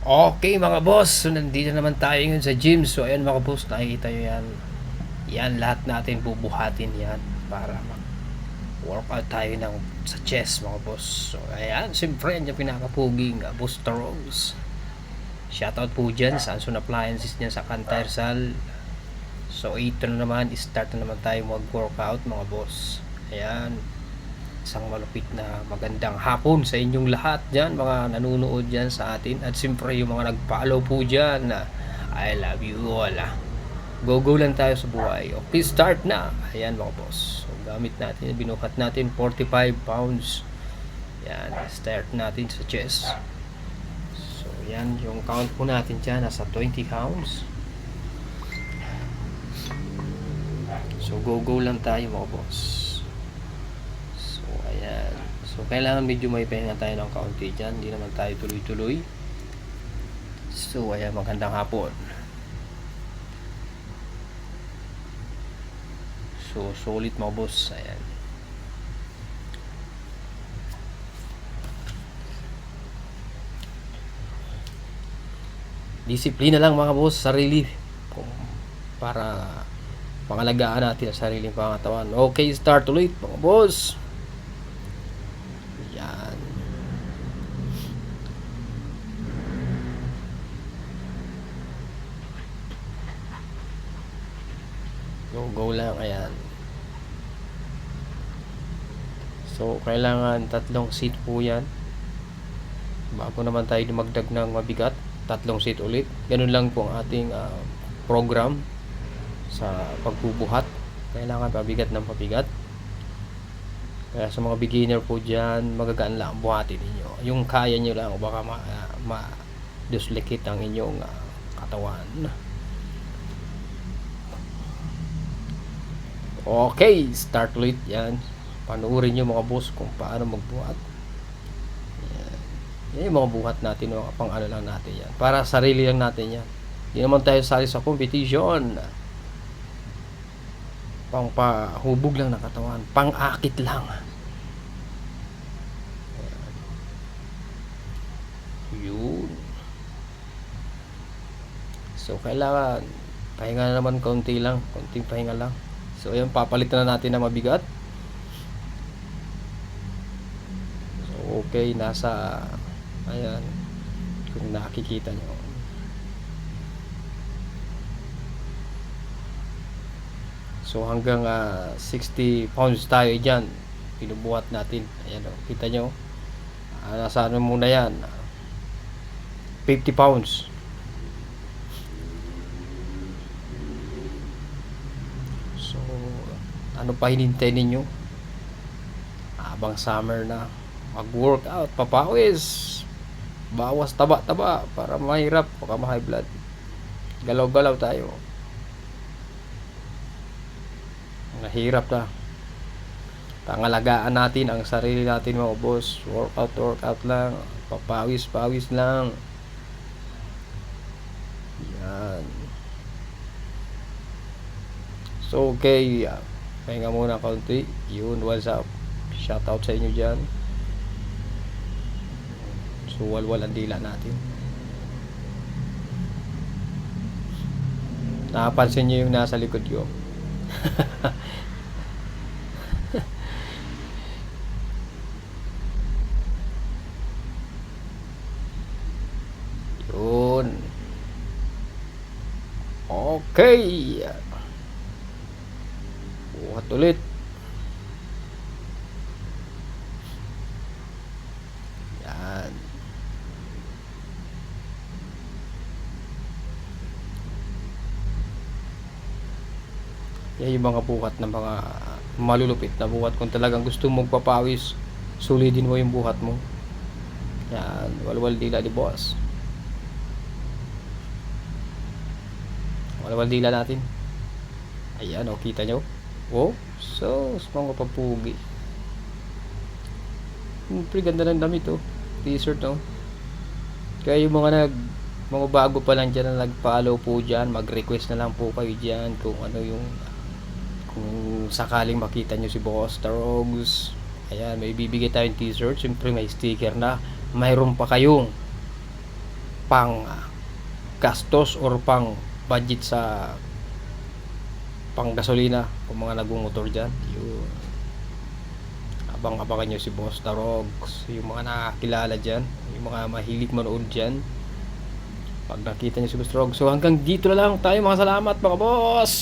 Okay mga boss, so nandito naman tayo ngayon sa gym. So ayan mga boss, nakikita nyo yan. Yan lahat natin bubuhatin yan para mag-workout tayo ng sa chest mga boss. So ayan, siyempre yan yung pinakapuging Booster Rose. Shoutout po dyan sa Anson Appliances niya sa Cantarsal. So ito na naman, start na naman tayo mag-workout mga boss. Ayan, isang malupit na magandang hapon sa inyong lahat dyan, mga nanonood dyan sa atin. At siyempre yung mga nag-follow po dyan na I love you all. Go lang tayo sa buhay. Okay, start na. Ayan mga boss. So, gamit natin, binuhat natin 45 pounds. Yan, start natin sa chest. So, yan, yung count po natin dyan, nasa 20 pounds. So, go lang tayo mga boss. Ayan. So, kailangan medyo may pahinga tayo ng kaunti dyan. Hindi naman tayo tuloy-tuloy. So, ayan. Magandang hapon. So, solid mga boss. Ayan. Disiplina lang mga boss. Sarili. Para pangalagaan natin ang sariling pangatawan. Okay, start ulit mga boss. Go lang, ayan. So, kailangan 3 seat po yan. Bago naman tayo dumagdag ng mabigat, 3 seat ulit. Ganun lang po ang ating program sa pagbubuhat. Kailangan pabigat ng pabigat. Kaya sa mga beginner po dyan, magagaan lang buhatin ninyo. Yung kaya nyo lang, baka ma-dislocate ang inyong katawan. Okay, start ulit yan. Panuorin nyo mga boss kung paano magbuhat. Yan yung mga buhat natin, mga pang ano lang natin yan. Para sarili lang natin yan. Hindi naman tayo sali sa competition. Pang pahubog lang ng katawan. Pang-akit lang. Yun. So, kailangan pahinga naman konti lang. Konting pahinga lang. So, ayun, papalitan na natin na mabigat. So, okay, nasa, ayan, kung nakikita nyo. So, hanggang 60 pounds tayo dyan. Pinubuhat natin. Ayan, kita nyo. Nasa ano muna yan. 50 pounds. Ano pa hinintay ninyo? Habang summer na, mag-workout, papawis, bawas taba-taba para mahirap, baka ma-high blood. Galaw-galaw tayo. Nahirap na. Pangalagaan natin ang sarili natin mga boss. Workout lang. Papawis lang. Yan. So okay, pahinga muna kaunti. Yun, what's up? Shoutout sa inyo dyan. So, walwal ang dila natin. Nakapansin nyo yung nasa likod ko. Yun. Okay. Buhat ulit. Yan. Yan yung mga buhat ng mga malulupit na buhat. Kung talagang gusto mong papawis, sulidin mo yung buhat mo. Yan. Walwal dila di boss. Walwal dila natin. Ayan o, kita nyo. Oh, so, mga papugi. Pretty ganda ng damit oh. T-shirt oh. Kaya yung mga bago pa lang dyan na nag-follow po dyan, mag-request na lang po kayo dyan kung ano yung, kung sakaling makita nyo si Boss Tarogs. Ayan, may bibigay tayong t-shirt. Siyempre may sticker na. Mayroon pa kayong pang gastos or pang budget sa pang gasolina kung mga nagmumotor dyan. Yun, abang-abangan nyo si Boss Tarogs, yung mga nakakilala dyan, yung mga mahilig manood dyan pag nakita nyo si Boss Tarogs. So hanggang dito na lang tayo, mga salamat mga boss.